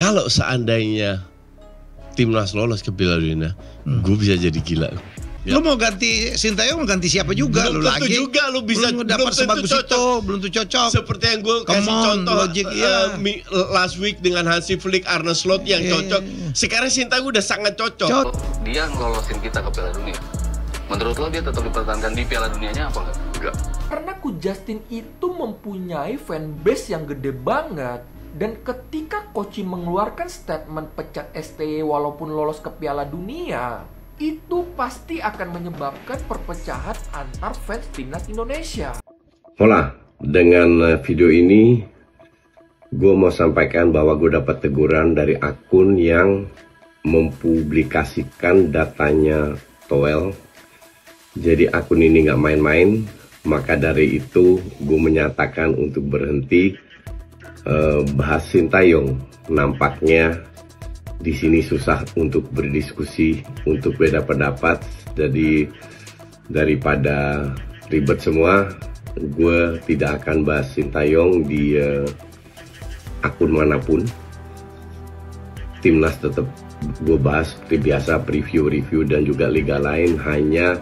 kalau seandainya timnas lolos ke Piala Dunia, gue bisa jadi gila. Ya. Lu mau ganti Sintayong, mau ganti siapa juga belum lu lagi? Juga lu bisa dapat sebagus itu, belum tuh cocok. Seperti yang gue kasih contoh last week dengan Hansi Flick, Arne Slot yang cocok. Sekarang Sintayong udah sangat cocok. Dia ngelolosin kita ke Piala Dunia. Menurut lo dia tetap dipertahankan di Piala Dunianya apa enggak? Karena Coach Justin itu mempunyai fanbase yang gede banget. Dan ketika Koci mengeluarkan statement pecat STY walaupun lolos ke Piala Dunia, itu pasti akan menyebabkan perpecahan antar fans timnas Indonesia. Hola, dengan video ini gue mau sampaikan bahwa gue dapat teguran dari akun yang mempublikasikan datanya Toel. Jadi akun ini nggak main-main, maka dari itu gue menyatakan untuk berhenti bahas Sintayong. Nampaknya di sini susah untuk berdiskusi, untuk beda pendapat. Jadi daripada ribet semua, gue tidak akan bahas Sintayong di akun manapun. Timnas tetap gue bahas seperti biasa, preview dan juga liga lain. Hanya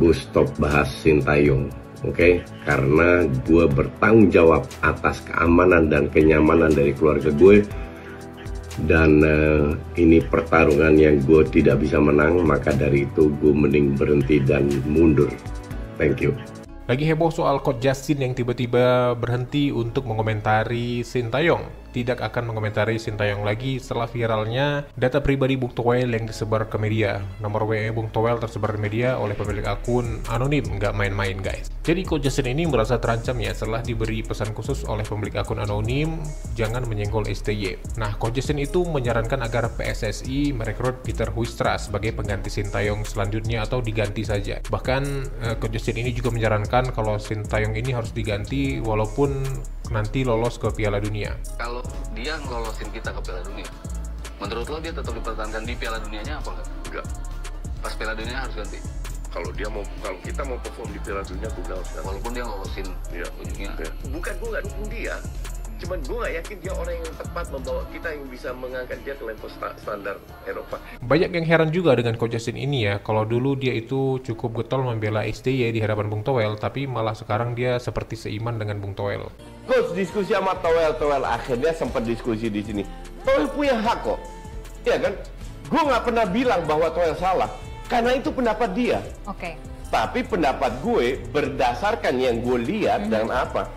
gue stop bahas Sintayong. Oke, karena gue bertanggung jawab atas keamanan dan kenyamanan dari keluarga gue. Dan ini pertarungan yang gue tidak bisa menang, maka dari itu gue mending berhenti dan mundur. Thank you. Lagi heboh soal Coach Justin yang tiba-tiba berhenti untuk mengomentari Sintayong. Tidak akan mengomentari Sintayong lagi setelah viralnya data pribadi Bung Toel yang disebar ke media. Nomor WA Bung Toel tersebar di media oleh pemilik akun anonim, nggak main-main guys. Jadi Coach Justin ini merasa terancam ya setelah diberi pesan khusus oleh pemilik akun anonim, jangan menyenggol STY. Nah, Coach Justin itu menyarankan agar PSSI merekrut Peter Huistra sebagai pengganti Sintayong selanjutnya atau diganti saja. Bahkan Coach Justin ini juga menyarankan kalau Sintayong ini harus diganti walaupun nanti lolos ke Piala Dunia. Kalau dia ngelolosin kita ke Piala Dunia, menurut lo dia tetap dipertahankan di Piala Dunianya apa enggak? Pas Piala Dunia harus ganti. Kalau kita mau perform di Piala Dunia, gue harus ganti. Walaupun dia ngelolosin ujungnya. Bukan gue nggak dukung dia, cuman gue nggak yakin dia orang yang tepat membawa kita yang bisa mengangkat dia ke level standar Eropa. Banyak yang heran juga dengan Coach Justin ini ya. Kalau dulu dia itu cukup getol membela STY di hadapan Bung Toel, tapi malah sekarang dia seperti seiman dengan Bung Toel. Coach diskusi sama Toel akhirnya sempat diskusi di sini. Toel punya hak kok, ya kan? Gue nggak pernah bilang bahwa Toel salah, karena itu pendapat dia. Oke. Tapi pendapat gue berdasarkan yang gue lihat dan apa,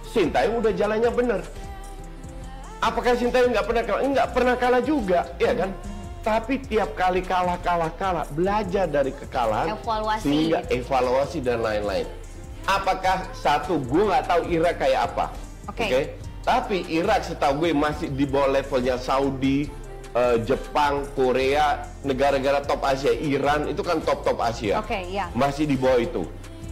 Sintayong udah jalannya bener. Apakah Sintayong nggak pernah kalah? Nggak pernah kalah juga, ya kan? Tapi tiap kali kalah, belajar dari kekalahan, evaluasi, sehingga evaluasi dan lain-lain. Apakah satu, gue nggak tahu Irak kayak apa, oke? Tapi Irak setahu gue masih di bawah levelnya Saudi, Jepang, Korea, negara-negara top Asia. Iran itu kan top Asia, masih di bawah itu.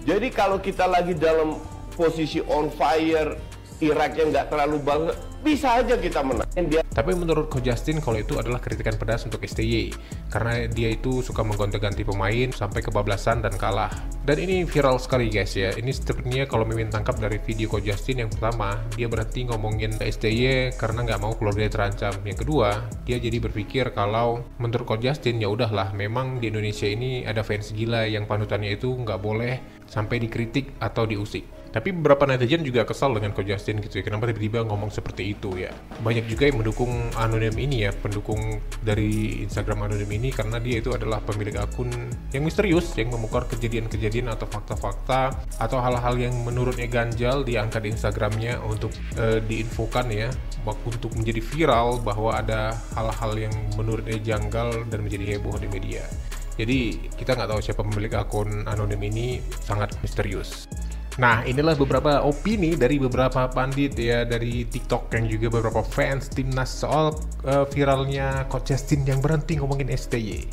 Jadi kalau kita lagi dalam posisi on fire, Irak yang nggak terlalu banget, bisa aja kita menang. Tapi menurut Coach Justin kalau itu adalah kritikan pedas untuk STY karena dia itu suka menggonta-ganti pemain sampai kebablasan dan kalah. Dan ini viral sekali guys ya. Ini sebenarnya kalau mimin tangkap dari video Coach Justin, yang pertama dia berhenti ngomongin STY karena nggak mau keluarga dia terancam. Yang kedua, dia jadi berpikir kalau menurut Coach Justin ya udahlah, memang di Indonesia ini ada fans gila yang panutannya itu nggak boleh sampai dikritik atau diusik. Tapi beberapa netizen juga kesal dengan Coach Justin gitu ya, kenapa tiba-tiba ngomong seperti itu ya. Banyak juga yang mendukung anonim ini ya, pendukung dari Instagram anonim ini, karena dia itu adalah pemilik akun yang misterius, yang membongkar kejadian-kejadian atau fakta-fakta atau hal-hal yang menurutnya ganjal diangkat di Instagramnya untuk diinfokan ya, untuk menjadi viral bahwa ada hal-hal yang menurutnya janggal dan menjadi heboh di media. Jadi kita nggak tahu siapa pemilik akun anonim ini, sangat misterius. Nah, inilah beberapa opini dari beberapa pandit ya, dari TikTok yang juga beberapa fans timnas soal viralnya Coach Justin yang berhenti ngomongin STY.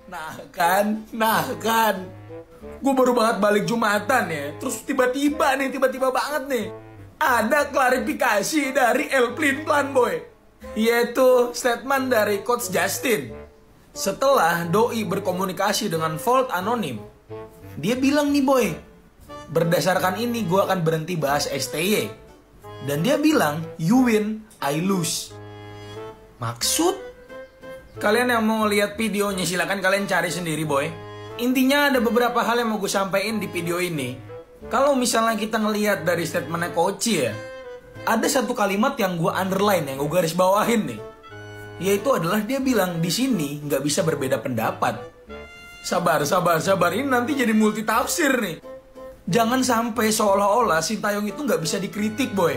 Nah kan, gue baru banget balik Jumatan ya, terus tiba-tiba banget nih, ada klarifikasi dari El Plan Boy, yaitu statement dari Coach Justin. Setelah Doi berkomunikasi dengan Volt Anonim, dia bilang nih boy, berdasarkan ini gue akan berhenti bahas STY. Dan dia bilang, you win, I lose. Maksud? Kalian yang mau lihat videonya silakan kalian cari sendiri boy. Intinya ada beberapa hal yang mau gue sampaikan di video ini. Kalau misalnya kita ngelihat dari statementnya Koci ya, ada satu kalimat yang gue underline, yang gue garis bawahin nih. Yaitu adalah dia bilang di sini nggak bisa berbeda pendapat. Sabar. Ini nanti jadi multi tafsir nih. Jangan sampai seolah-olah Sintayong itu nggak bisa dikritik boy.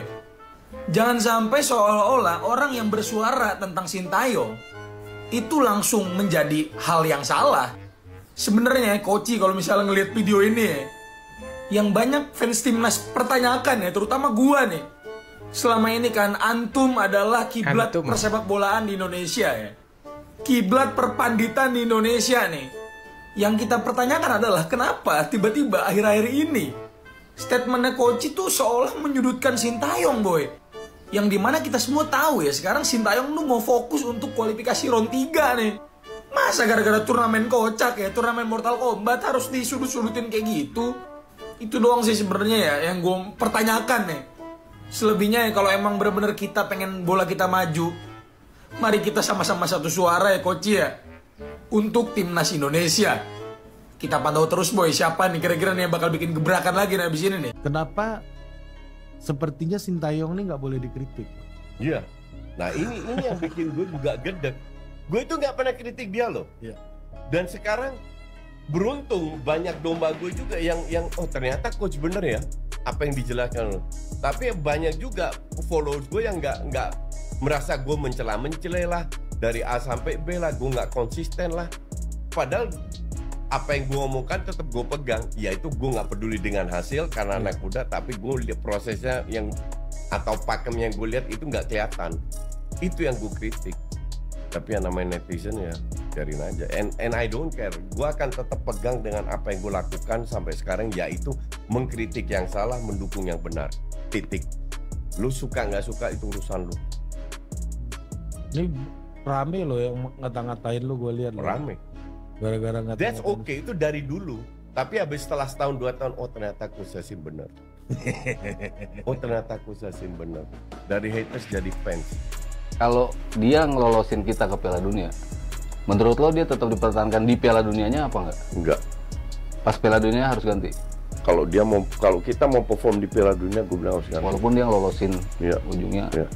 Jangan sampai seolah-olah orang yang bersuara tentang Sintayong itu langsung menjadi hal yang salah. Sebenarnya Koci kalau misalnya ngelihat video ini ya, yang banyak fans timnas pertanyakan ya, terutama gua nih. Selama ini kan antum adalah kiblat persepak bolaan di Indonesia ya. Kiblat perpanditan di Indonesia nih. Yang kita pertanyakan adalah kenapa tiba-tiba akhir-akhir ini statementnya Koci tuh seolah menyudutkan Sintayong boy. Yang dimana kita semua tahu ya sekarang Sintayong tuh mau fokus untuk kualifikasi round 3 nih. Masa gara-gara turnamen kocak ya, turnamen Mortal Kombat harus disudut-sudutin kayak gitu? Itu doang sih sebenarnya ya yang gue pertanyakan nih. Selebihnya ya kalau emang bener-bener kita pengen bola kita maju, mari kita sama-sama satu suara ya Koci ya. Untuk timnas Indonesia. Kita pantau terus boy, siapa nih kira-kira nih yang bakal bikin gebrakan lagi nih abis ini nih. Kenapa sepertinya Sintayong nih nggak boleh dikritik? Iya. Nah ini yang bikin gue juga gedek. Gue itu nggak pernah kritik dia loh. Iya. Dan sekarang beruntung banyak domba gue juga yang oh ternyata coach bener ya apa yang dijelaskan loh. Tapi banyak juga followers gue yang nggak merasa gue mencela lah. Dari A sampai B lah, gue nggak konsisten lah. Padahal apa yang gue omongkan tetap gue pegang. Yaitu gue nggak peduli dengan hasil karena anak muda, tapi gue lihat prosesnya yang atau pakem yang gue lihat itu nggak kelihatan. Itu yang gue kritik. Tapi yang namanya netizen ya biarin aja. And I don't care. Gue akan tetap pegang dengan apa yang gue lakukan sampai sekarang, yaitu mengkritik yang salah, mendukung yang benar. Titik. Lu suka nggak suka itu urusan lu. Ini rame loh yang ngata-ngatain lu, gue lihat rame gara-gara ngata-ngatain. That's okay, itu dari dulu. Tapi habis setelah setahun 2 tahun, oh ternyata Coach Justin bener. Oh ternyata Coach Justin bener. Dari haters jadi fans. Kalau dia ngelolosin kita ke Piala Dunia, menurut lo dia tetap dipertahankan di Piala Dunianya apa enggak? Enggak. Pas Piala Dunia harus ganti. Kalau kita mau perform di Piala Dunia, gue bilang harus ganti. Walaupun dia ngelolosin ujungnya. Yeah.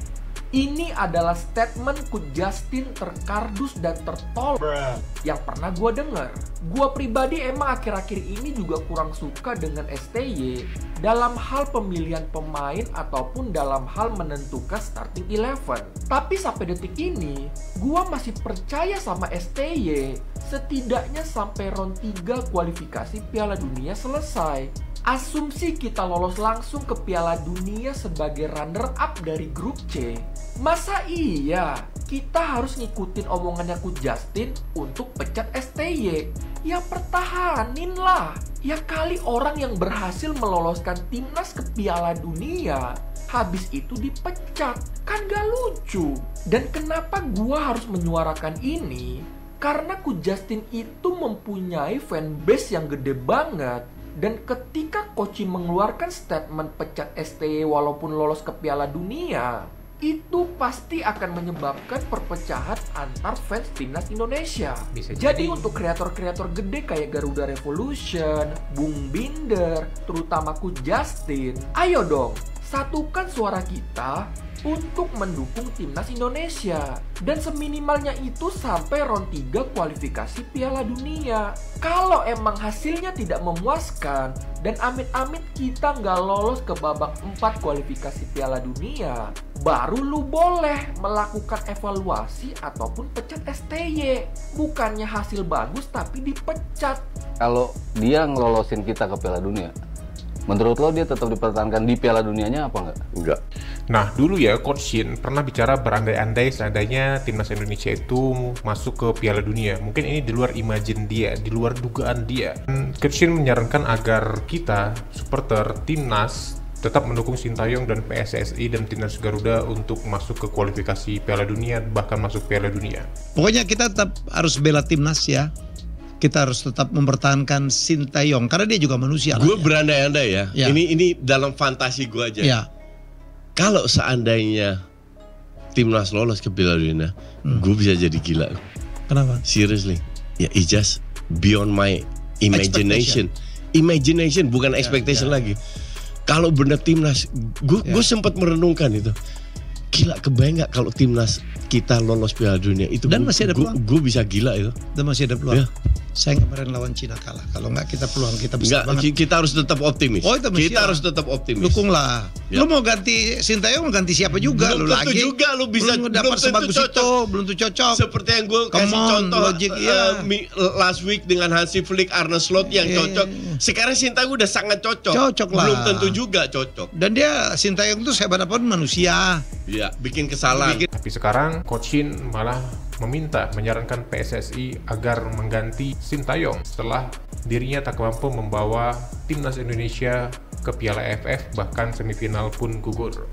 Ini adalah statement Coach Justin terkardus dan tertolol yang pernah gue denger. Gue pribadi emang akhir-akhir ini juga kurang suka dengan STY dalam hal pemilihan pemain ataupun dalam hal menentukan starting 11. Tapi sampai detik ini, gue masih percaya sama STY setidaknya sampai round 3 kualifikasi Piala Dunia selesai. Asumsi kita lolos langsung ke Piala Dunia sebagai runner-up dari grup C. Masa iya kita harus ngikutin omongannya Coach Justin untuk pecat STY? Ya pertahanin lah. Ya kali orang yang berhasil meloloskan timnas ke Piala Dunia habis itu dipecat. Kan gak lucu. Dan kenapa gua harus menyuarakan ini? Karena Coach Justin itu mempunyai fanbase yang gede banget. Dan ketika Koci mengeluarkan statement pecat STY walaupun lolos ke Piala Dunia, itu pasti akan menyebabkan perpecahan antar fans timnas Indonesia. Jadi untuk kreator-kreator gede kayak Garuda Revolution, Bung Binder, terutama Coach Justin, ayo dong, satukan suara kita untuk mendukung timnas Indonesia. Dan seminimalnya itu sampai round 3 kualifikasi Piala Dunia. Kalau emang hasilnya tidak memuaskan dan amit-amit kita nggak lolos ke babak 4 kualifikasi Piala Dunia, baru lu boleh melakukan evaluasi ataupun pecat STY. Bukannya hasil bagus tapi dipecat. Kalau dia ngelolosin kita ke Piala Dunia, menurut lo dia tetap dipertahankan di Piala Dunianya apa enggak? Enggak. Nah dulu ya Coach Shin pernah bicara berandai-andai seandainya timnas Indonesia itu masuk ke Piala Dunia. Mungkin ini di luar imajin dia, di luar dugaan dia. Coach Shin menyarankan agar kita supporter timnas tetap mendukung Sintayong dan PSSI dan timnas Garuda untuk masuk ke kualifikasi Piala Dunia, bahkan masuk Piala Dunia. Pokoknya kita tetap harus bela timnas ya. Kita harus tetap mempertahankan Sintayong karena dia juga manusia. Gue berandai-andai ya. Ini dalam fantasi gue aja. Ya. Kalau seandainya timnas lolos ke Piala Dunia, gue bisa jadi gila. Kenapa? Seriously, ya it's just beyond my imagination. Imagination bukan expectation lagi. Kalau benar timnas, gue sempat merenungkan itu. Gila, kebayang nggak kalau timnas kita lolos Piala Dunia itu? Dan masih ada peluang. Gue bisa gila itu. Dan masih ada peluang. Ya. Saya kemarin lawan Cina kalah. Kalau nggak kita peluang kita besar banget. Kita harus tetap optimis. Oh, itu kita harus tetap optimis. Dukunglah. Ya. Lu mau ganti Sintayong, mau ganti siapa juga? Belum lu tentu lagi. juga lu bisa belum dapat sebagus itu, belum tentu cocok. Seperti yang gue kasih contoh logik, last week dengan Hansi Flick, Arne Slot yang cocok. Sekarang Sintayong udah sangat cocok. Cocok lah. Belum tentu juga cocok. Dan dia Sintayong tuh sehebat apapun manusia. Iya, bikin kesalahan. Tapi sekarang Coach Shin malah menyarankan PSSI agar mengganti Sintayong setelah dirinya tak mampu membawa timnas Indonesia ke Piala AFF, bahkan semifinal pun gugur.